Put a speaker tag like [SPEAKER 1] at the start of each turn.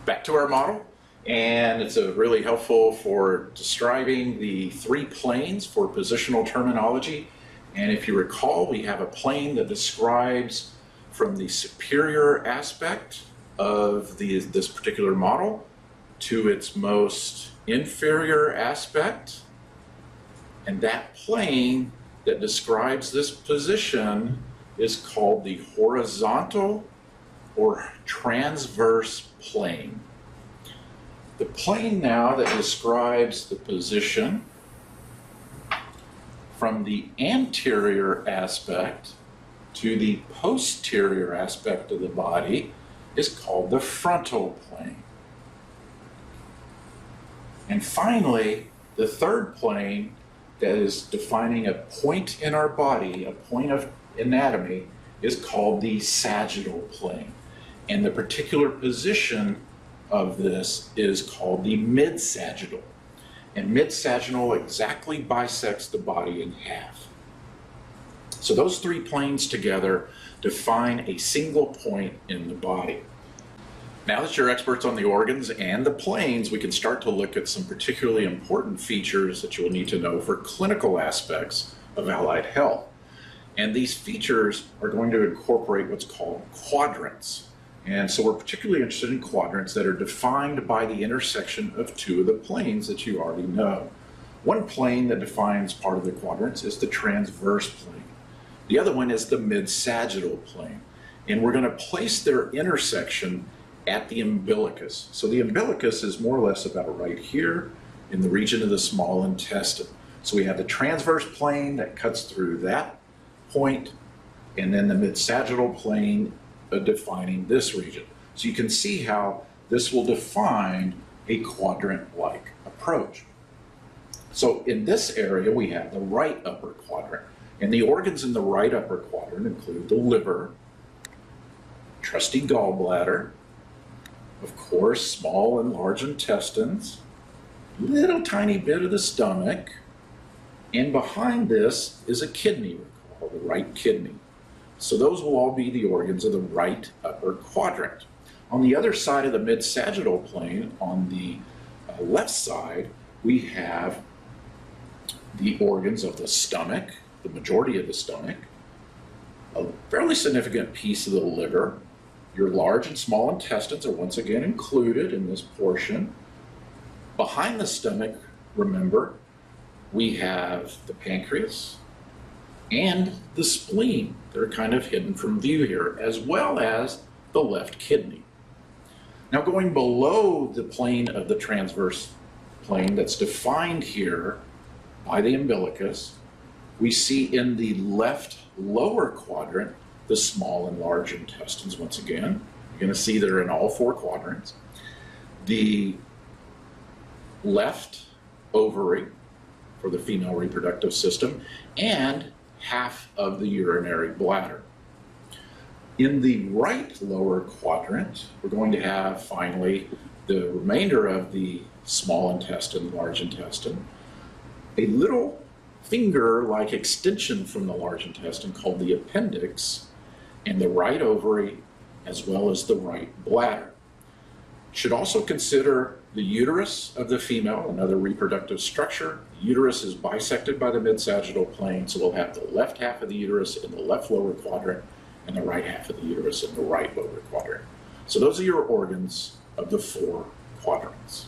[SPEAKER 1] Back to our model, and it's really helpful for describing the three planes for positional terminology. And if you recall, we have a plane that describes from the superior aspect of this particular model to its most inferior aspect. And that plane that describes this position is called the horizontal or transverse plane. The plane now that describes the position from the anterior aspect to the posterior aspect of the body is called the frontal plane. And finally, the third plane that is defining a point in our body, a point of anatomy, is called the sagittal plane. And the particular position of this is called the mid-sagittal. And mid-sagittal exactly bisects the body in half. So those three planes together define a single point in the body. Now that you're experts on the organs and the planes, we can start to look at some particularly important features that you'll need to know for clinical aspects of allied health. And these features are going to incorporate what's called quadrants. And so we're particularly interested in quadrants that are defined by the intersection of two of the planes that you already know. One plane that defines part of the quadrants is the transverse plane. The other one is the mid-sagittal plane. And we're going to place their intersection at the umbilicus. So the umbilicus is more or less about right here in the region of the small intestine. So we have the transverse plane that cuts through that point, and then the mid-sagittal plane defining this region. So you can see how this will define a quadrant-like approach. So in this area we have the right upper quadrant, and the organs in the right upper quadrant include the liver, trusty gallbladder, of course small and large intestines, little tiny bit of the stomach, and behind this is a kidney, called the right kidney. So those will all be the organs of the right upper quadrant. On the other side of the mid-sagittal plane, on the left side, we have the organs of the stomach, the majority of the stomach, a fairly significant piece of the liver. Your large and small intestines are once again included in this portion. Behind the stomach, remember, we have the pancreas and the spleen. They're kind of hidden from view here, as well as the left kidney. Now going below the plane of the transverse plane that's defined here by the umbilicus, we see in the left lower quadrant the small and large intestines once again. You're going to see they're in all four quadrants. The left ovary for the female reproductive system, and half of the urinary bladder. In the right lower quadrant, we're going to have finally the remainder of the small intestine, large intestine, a little finger-like extension from the large intestine called the appendix, and the right ovary as well as the right bladder. Should also consider the uterus of the female, another reproductive structure. The uterus is bisected by the mid-sagittal plane, so we'll have the left half of the uterus in the left lower quadrant and the right half of the uterus in the right lower quadrant. So those are your organs of the four quadrants.